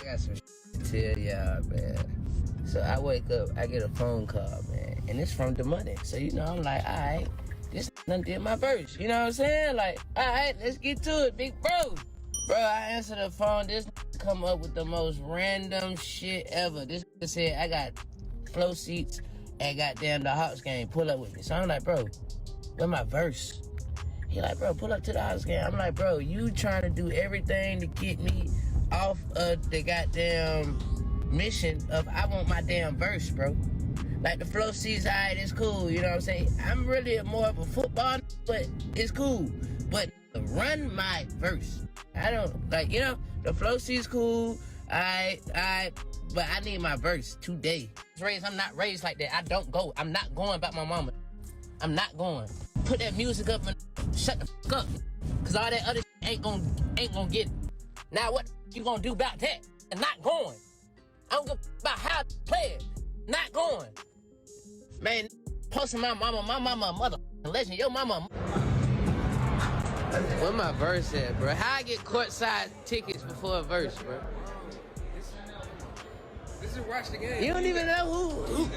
got some shit to tell y'all, man. So I wake up, I get a phone call, man, and it's from the money. So, you know, I'm like, all right, this done did my verse. You know what I'm saying? Like, all right, let's get to it, big bro. Bro, I answer the phone, this come up with the most random shit ever. This said, I got flow seats at goddamn the Hawks game, pull up with me. So I'm like, bro, where my verse? He like, bro, pull up to the Hawks game. I'm like, bro, you trying to do everything to get me off of the goddamn mission of I want my damn verse, bro. Like the flow seats, alright, it's cool, you know what I'm saying? I'm really more of a football, but it's cool. But run my verse. I don't, like, you know, the flow seat's cool, alright, but I need my verse today. I'm not raised like that. I don't go. I'm not going about my mama. I'm not going. Put that music up and shut the fuck up. Cause all that other shit ain't gonna get it. Now what you gonna do about that? I'm not going. I don't give about how to play it. Not going. Man, posting my mama a mother legend. Your mama. Where my verse at, bro? How I get courtside tickets before a verse, bro? This is watch the game. You don't even know who.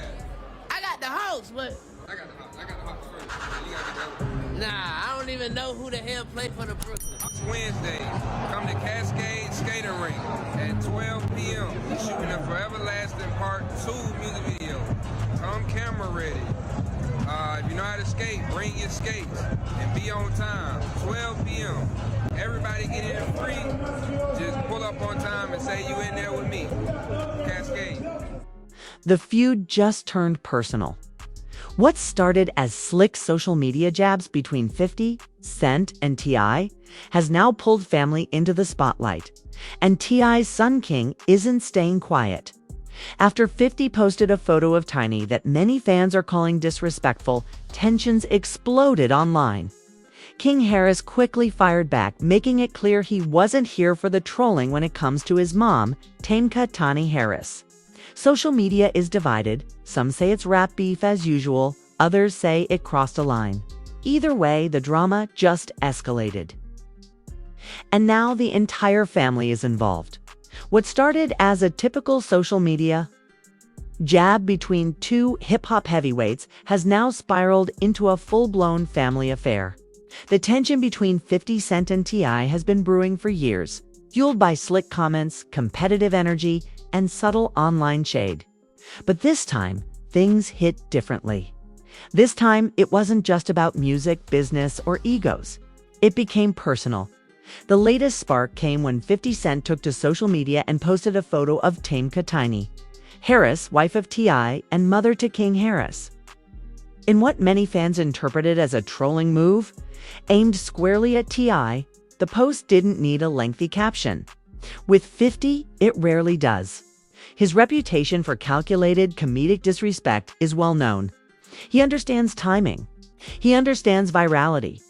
I got the Hawks, but I got the Hawks first. You gotta get the other one. nah, I don't even know who the hell play for the Brooklyn. It's Wednesday. Come to Cascade Skating Rink at 12 p.m. We're shooting a Forever Lasting Part 2 music video. Come camera ready. If you know how to skate, bring your skates and be on time. 12 p.m. Everybody get in free. Just pull up on time and say you in there with me. Cascade. The feud just turned personal. What started as slick social media jabs between 50, Cent, and T.I. has now pulled family into the spotlight. And T.I.'s son King isn't staying quiet. After 50 posted a photo of Tiny that many fans are calling disrespectful, tensions exploded online. King Harris quickly fired back, making it clear he wasn't here for the trolling when it comes to his mom, Tani Harris. Social media is divided. Some say it's rap beef as usual, others say it crossed a line. Either way, the drama just escalated. And now the entire family is involved. What started as a typical social media jab between two hip-hop heavyweights has now spiraled into a full-blown family affair. The tension between 50 Cent and T.I. has been brewing for years, fueled by slick comments, competitive energy, and subtle online shade. But this time, things hit differently. This time, it wasn't just about music, business, or egos. It became personal. The latest spark came when 50 Cent took to social media and posted a photo of Tani Harris, wife of T.I. and mother to King Harris. In what many fans interpreted as a trolling move, aimed squarely at T.I., the post didn't need a lengthy caption. With 50, it rarely does. His reputation for calculated, comedic disrespect is well known. He understands timing. He understands virality.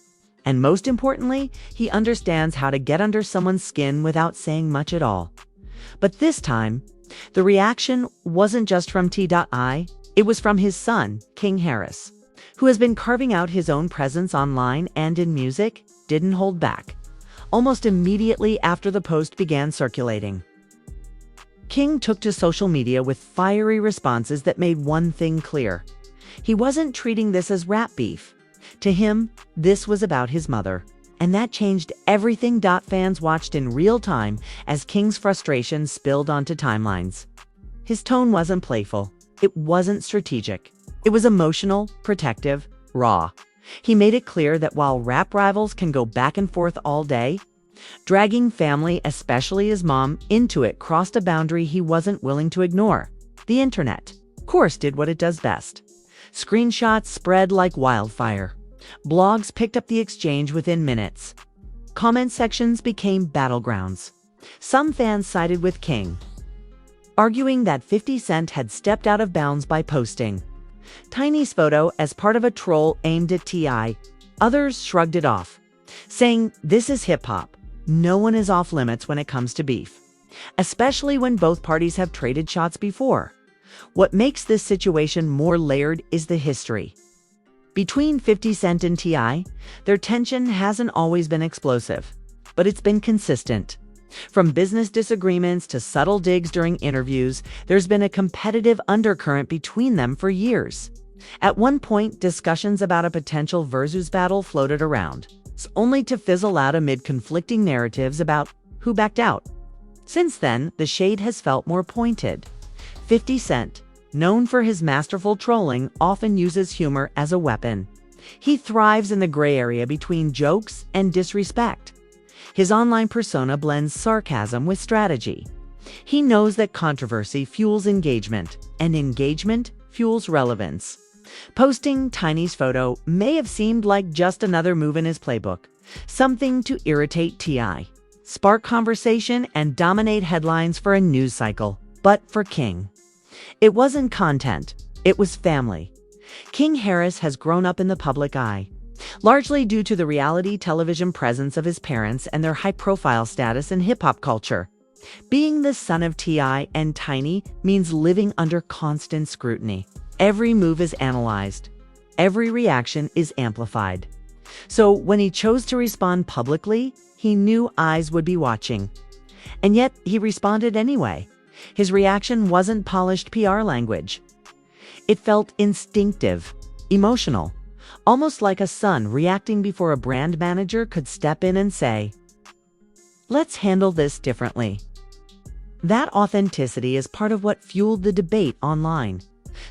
And most importantly, he understands how to get under someone's skin without saying much at all. But this time, the reaction wasn't just from T.I., it was from his son, King Harris, who has been carving out his own presence online and in music, didn't hold back. Almost immediately after the post began circulating, King took to social media with fiery responses that made one thing clear. He wasn't treating this as rap beef. To him, this was about his mother. And that changed everything. Fans watched in real time as King's frustration spilled onto timelines. His tone wasn't playful. It wasn't strategic. It was emotional, protective, raw. He made it clear that while rap rivals can go back and forth all day, dragging family, especially his mom, into it crossed a boundary he wasn't willing to ignore. The internet, of course, did what it does best. Screenshots spread like wildfire. Blogs picked up the exchange within minutes. Comment sections became battlegrounds. Some fans sided with King, arguing that 50 Cent had stepped out of bounds by posting Tiny's photo as part of a troll aimed at T.I. Others shrugged it off, saying, "This is hip-hop. No one is off limits when it comes to beef, especially when both parties have traded shots before." What makes this situation more layered is the history. Between 50 Cent and T.I., their tension hasn't always been explosive, but it's been consistent. From business disagreements to subtle digs during interviews, there's been a competitive undercurrent between them for years. At one point, discussions about a potential versus battle floated around, only to fizzle out amid conflicting narratives about who backed out. Since then, the shade has felt more pointed. 50 Cent, known for his masterful trolling, often uses humor as a weapon. He thrives in the gray area between jokes and disrespect. His online persona blends sarcasm with strategy. He knows that controversy fuels engagement, and engagement fuels relevance. Posting Tiny's photo may have seemed like just another move in his playbook, something to irritate T.I., spark conversation, and dominate headlines for a news cycle. But for King, it wasn't content, it was family. King Harris has grown up in the public eye, largely due to the reality television presence of his parents and their high-profile status in hip-hop culture. Being the son of T.I. and Tiny means living under constant scrutiny. Every move is analyzed. Every reaction is amplified. So when he chose to respond publicly, he knew eyes would be watching. And yet, he responded anyway. His reaction wasn't polished PR language. It felt instinctive, emotional, almost like a son reacting before a brand manager could step in and say, "Let's handle this differently." That authenticity is part of what fueled the debate online.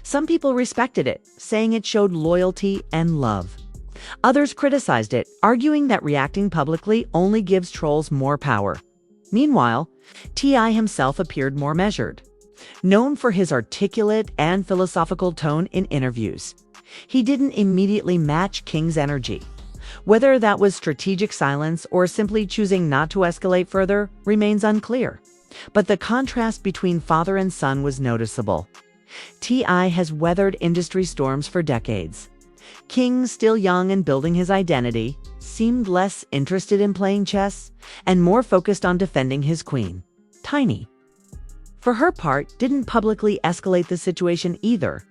Some people respected it, saying it showed loyalty and love. Others criticized it, arguing that reacting publicly only gives trolls more power. Meanwhile, T.I. himself appeared more measured. Known for his articulate and philosophical tone in interviews, he didn't immediately match King's energy. Whether that was strategic silence or simply choosing not to escalate further remains unclear. But the contrast between father and son was noticeable. T.I. has weathered industry storms for decades. King, still young and building his identity, seemed less interested in playing chess and more focused on defending his queen, Tiny. For her part, didn't publicly escalate the situation either.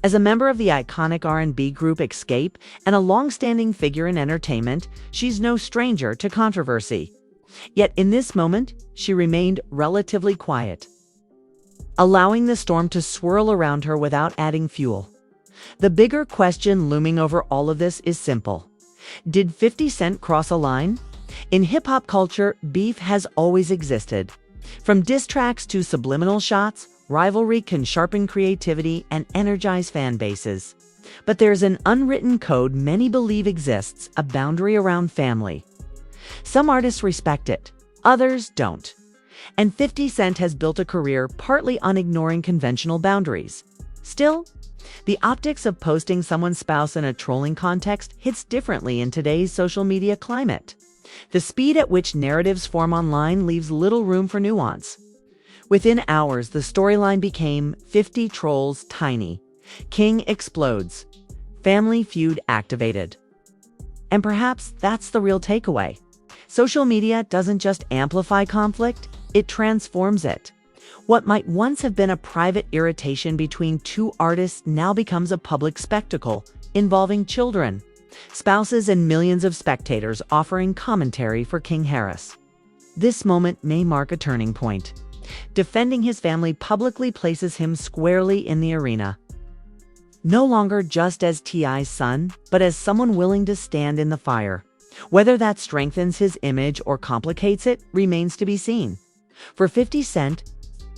As a member of the iconic R&B group Escape and a long-standing figure in entertainment, she's no stranger to controversy. Yet in this moment, she remained relatively quiet, allowing the storm to swirl around her without adding fuel. The bigger question looming over all of this is simple. Did 50 Cent cross a line? In hip-hop culture, beef has always existed. From diss tracks to subliminal shots, rivalry can sharpen creativity and energize fan bases. But there's an unwritten code many believe exists, a boundary around family. Some artists respect it, others don't. And 50 Cent has built a career partly on ignoring conventional boundaries. Still, the optics of posting someone's spouse in a trolling context hits differently in today's social media climate. The speed at which narratives form online leaves little room for nuance. Within hours, the storyline became 50 trolls Tiny. King explodes. Family feud activated. And perhaps that's the real takeaway. Social media doesn't just amplify conflict, it transforms it. What might once have been a private irritation between two artists now becomes a public spectacle involving children, spouses, and millions of spectators offering commentary for King Harris. This moment may mark a turning point. Defending his family publicly places him squarely in the arena. No longer just as T.I.'s son, but as someone willing to stand in the fire. Whether that strengthens his image or complicates it remains to be seen. For 50 Cent,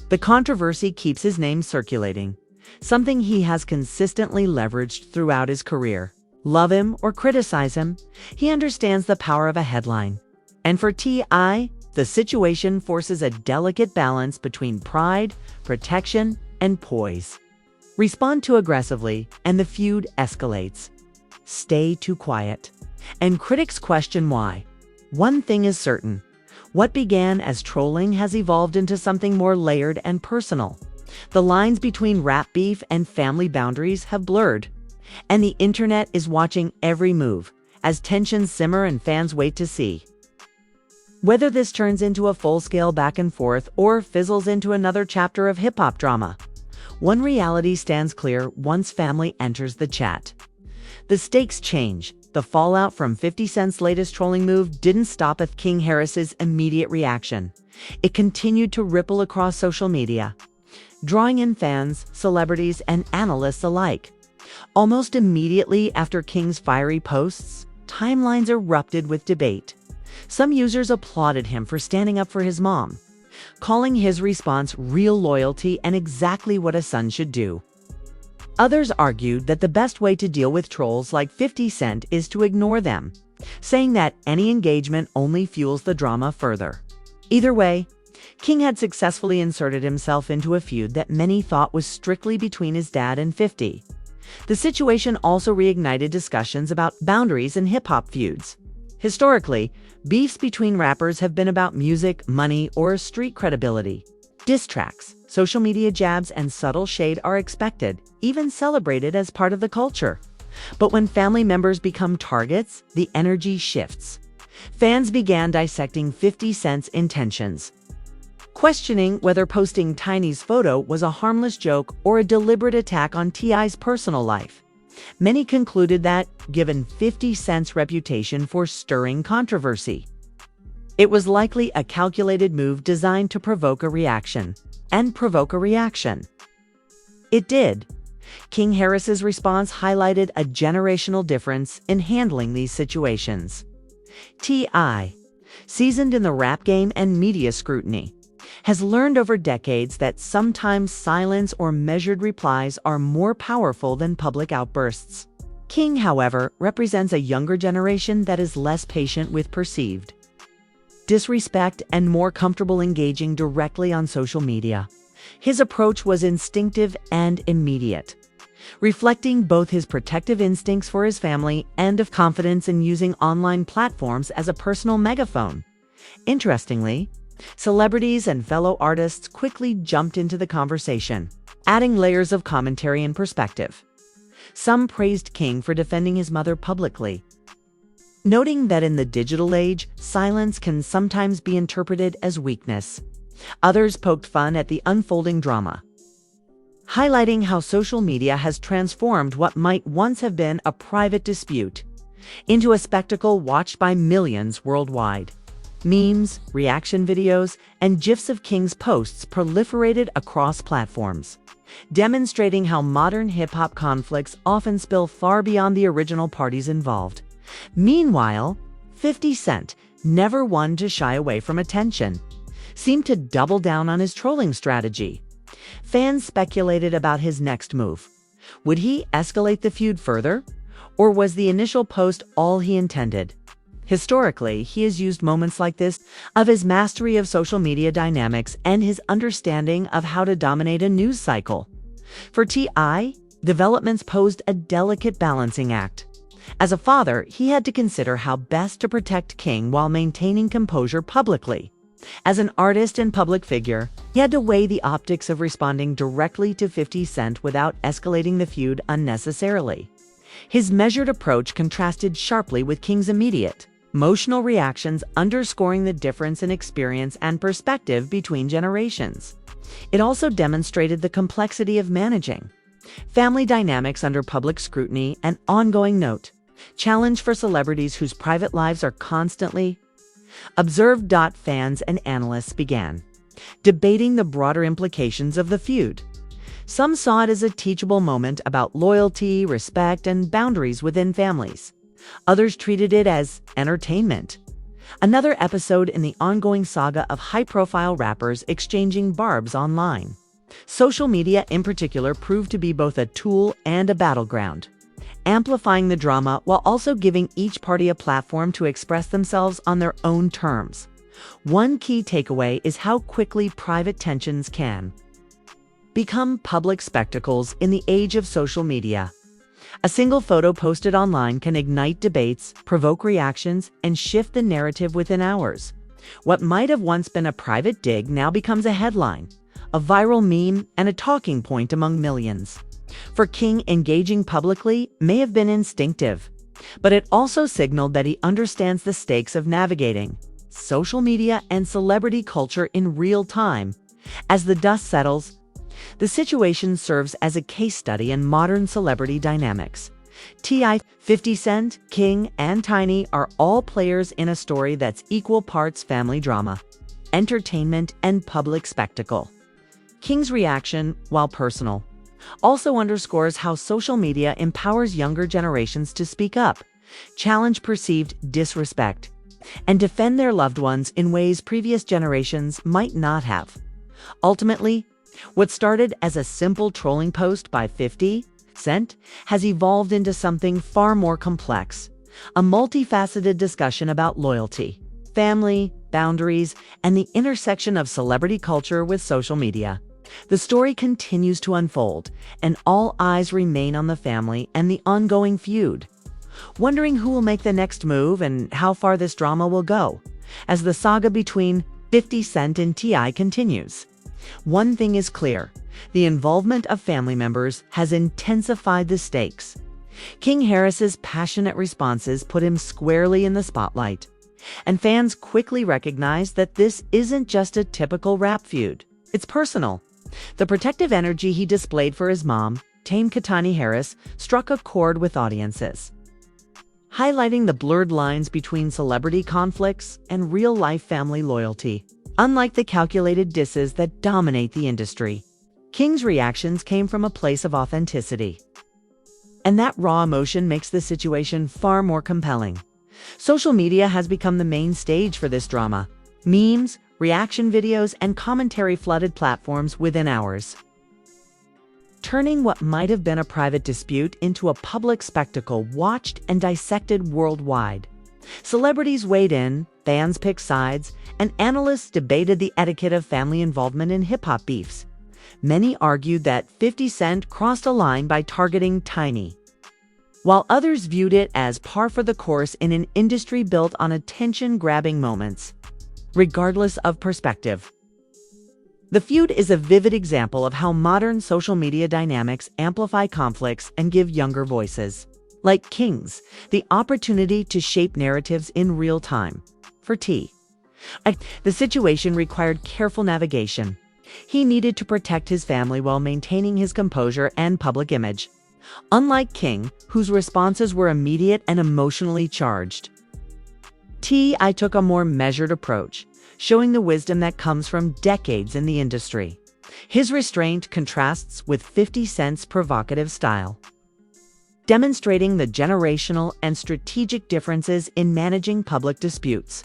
the controversy keeps his name circulating, something he has consistently leveraged throughout his career. Love him or criticize him, he understands the power of a headline. And for T.I., the situation forces a delicate balance between pride, protection, and poise. Respond too aggressively, and the feud escalates. Stay too quiet, and critics question why. One thing is certain. What began as trolling has evolved into something more layered and personal. The lines between rap beef and family boundaries have blurred. And the internet is watching every move, as tensions simmer and fans wait to see whether this turns into a full-scale back and forth or fizzles into another chapter of hip-hop drama. One reality stands clear once family enters the chat. The stakes change. The fallout from 50 Cent's latest trolling move didn't stop at King Harris's immediate reaction. It continued to ripple across social media, drawing in fans, celebrities, and analysts alike. Almost immediately after King's fiery posts, timelines erupted with debate. Some users applauded him for standing up for his mom, calling his response real loyalty and exactly what a son should do. Others argued that the best way to deal with trolls like 50 Cent is to ignore them, saying that any engagement only fuels the drama further. Either way, King had successfully inserted himself into a feud that many thought was strictly between his dad and 50. The situation also reignited discussions about boundaries in hip-hop feuds. Historically, beefs between rappers have been about music, money, or street credibility. Diss tracks, social media jabs, and subtle shade are expected, even celebrated as part of the culture. But when family members become targets, the energy shifts. Fans began dissecting 50 Cent's intentions, questioning whether posting Tiny's photo was a harmless joke or a deliberate attack on T.I.'s personal life. Many concluded that, given 50 Cent's reputation for stirring controversy, it was likely a calculated move designed to provoke a reaction. And provoke a reaction. It did. King Harris's response highlighted a generational difference in handling these situations. T.I., seasoned in the rap game and media scrutiny, has learned over decades that sometimes silence or measured replies are more powerful than public outbursts. King, however, represents a younger generation that is less patient with perceived disrespect and more comfortable engaging directly on social media. His approach was instinctive and immediate, reflecting both his protective instincts for his family and of confidence in using online platforms as a personal megaphone. Interestingly, celebrities and fellow artists quickly jumped into the conversation, adding layers of commentary and perspective. Some praised King for defending his mother publicly, noting that in the digital age, silence can sometimes be interpreted as weakness. Others poked fun at the unfolding drama, highlighting how social media has transformed what might once have been a private dispute into a spectacle watched by millions worldwide. Memes, reaction videos, and GIFs of King's posts proliferated across platforms, demonstrating how modern hip-hop conflicts often spill far beyond the original parties involved. Meanwhile, 50 Cent, never one to shy away from attention, seemed to double down on his trolling strategy. Fans speculated about his next move. Would he escalate the feud further? Or was the initial post all he intended? Historically, he has used moments like this of his mastery of social media dynamics and his understanding of how to dominate a news cycle. For T.I., developments posed a delicate balancing act. As a father, he had to consider how best to protect King while maintaining composure publicly. As an artist and public figure, he had to weigh the optics of responding directly to 50 Cent without escalating the feud unnecessarily. His measured approach contrasted sharply with King's immediate, emotional reactions, underscoring the difference in experience and perspective between generations. It also demonstrated the complexity of managing family dynamics under public scrutiny and ongoing challenge for celebrities whose private lives are constantly observed. Fans and analysts began debating the broader implications of the feud. Some saw it as a teachable moment about loyalty, respect, and boundaries within families. Others treated it as entertainment, another episode in the ongoing saga of high-profile rappers exchanging barbs online. Social media in particular proved to be both a tool and a battleground, amplifying the drama while also giving each party a platform to express themselves on their own terms. One key takeaway is how quickly private tensions can become public spectacles in the age of social media. A single photo posted online can ignite debates, provoke reactions, and shift the narrative within hours. What might have once been a private dig now becomes a headline, a viral meme, and a talking point among millions. For King, engaging publicly may have been instinctive, but it also signaled that he understands the stakes of navigating social media and celebrity culture in real time. As the dust settles, the situation serves as a case study in modern celebrity dynamics, T.I., 50 Cent, King, and Tiny are all players in a story that's equal parts family drama, entertainment, and public spectacle. King's reaction, while personal, also underscores how social media empowers younger generations to speak up, challenge perceived disrespect, and defend their loved ones in ways previous generations might not have. Ultimately, what started as a simple trolling post by 50 Cent has evolved into something far more complex, a multifaceted discussion about loyalty, family, boundaries, and the intersection of celebrity culture with social media. The story continues to unfold, and all eyes remain on the family and the ongoing feud, wondering who will make the next move and how far this drama will go, as the saga between 50 Cent and T.I. continues. One thing is clear: the involvement of family members has intensified the stakes. King Harris's passionate responses put him squarely in the spotlight, and fans quickly recognized that this isn't just a typical rap feud. It's personal. The protective energy he displayed for his mom, Tame Katani Harris, struck a chord with audiences, highlighting the blurred lines between celebrity conflicts and real-life family loyalty. Unlike the calculated disses that dominate the industry, King's reactions came from a place of authenticity. And that raw emotion makes the situation far more compelling. Social media has become the main stage for this drama. Memes, reaction videos, and commentary flooded platforms within hours, turning what might have been a private dispute into a public spectacle watched and dissected worldwide. Celebrities weighed in, fans picked sides, and analysts debated the etiquette of family involvement in hip-hop beefs. Many argued that 50 Cent crossed a line by targeting Tiny, while others viewed it as par for the course in an industry built on attention-grabbing moments. Regardless of perspective, the feud is a vivid example of how modern social media dynamics amplify conflicts and give younger voices, like King's, the opportunity to shape narratives in real time. For T.I., the situation required careful navigation. He needed to protect his family while maintaining his composure and public image, unlike King, whose responses were immediate and emotionally charged. T.I. took a more measured approach, showing the wisdom that comes from decades in the industry. His restraint contrasts with 50 Cent's provocative style, demonstrating the generational and strategic differences in managing public disputes.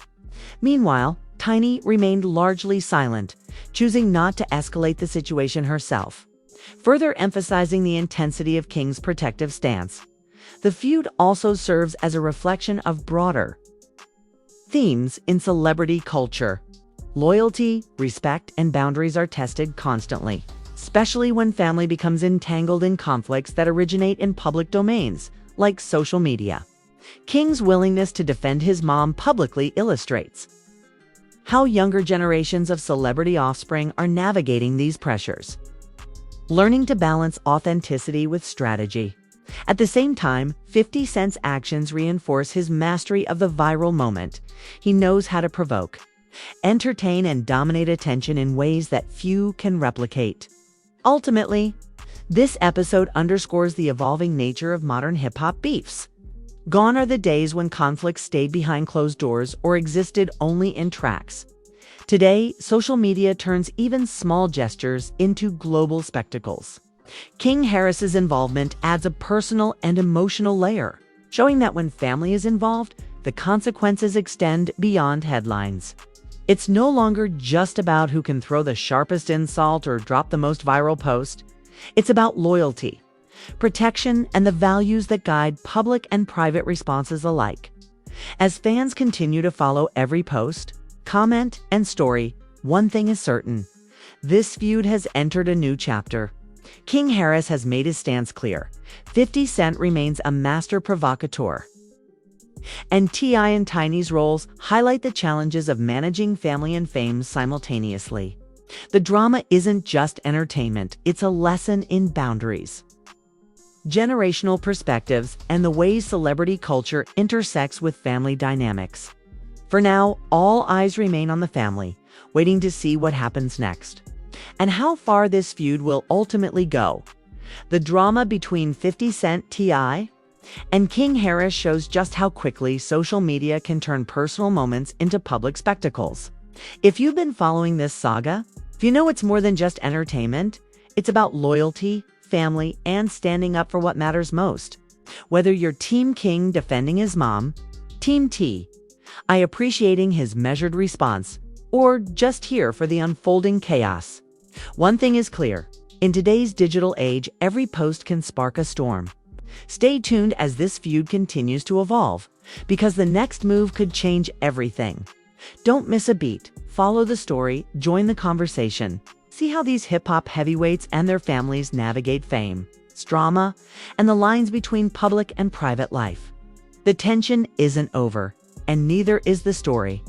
Meanwhile, Tiny remained largely silent, choosing not to escalate the situation herself, further emphasizing the intensity of King's protective stance. The feud also serves as a reflection of broader themes in celebrity culture. Loyalty, respect, and boundaries are tested constantly, especially when family becomes entangled in conflicts that originate in public domains, like social media. King's willingness to defend his mom publicly illustrates how younger generations of celebrity offspring are navigating these pressures, learning to balance authenticity with strategy. At the same time, 50 Cent's actions reinforce his mastery of the viral moment. He knows how to provoke, entertain, and dominate attention in ways that few can replicate. Ultimately, this episode underscores the evolving nature of modern hip-hop beefs. Gone are the days when conflicts stayed behind closed doors or existed only in tracks. Today, social media turns even small gestures into global spectacles. King Harris's involvement adds a personal and emotional layer, showing that when family is involved, the consequences extend beyond headlines. It's no longer just about who can throw the sharpest insult or drop the most viral post. It's about loyalty, protection, and the values that guide public and private responses alike. As fans continue to follow every post, comment, and story, one thing is certain: this feud has entered a new chapter. King Harris has made his stance clear. 50 Cent remains a master provocateur, and T.I. and Tiny's roles highlight the challenges of managing family and fame simultaneously. The drama isn't just entertainment, it's a lesson in boundaries, generational perspectives, and the ways celebrity culture intersects with family dynamics. For now, all eyes remain on the family, waiting to see what happens next, and how far this feud will ultimately go. The drama between 50 Cent, T.I., And King Harris shows just how quickly social media can turn personal moments into public spectacles. If you've been following this saga, if you know it's more than just entertainment, it's about loyalty, family, and standing up for what matters most. Whether you're Team King defending his mom, Team T.I appreciating his measured response, or just here for the unfolding chaos. One thing is clear, in today's digital age, every post can spark a storm. Stay tuned as this feud continues to evolve, because the next move could change everything. Don't miss a beat. Follow the story, join the conversation. See how these hip-hop heavyweights and their families navigate fame, drama, and the lines between public and private life. The tension isn't over, and neither is the story.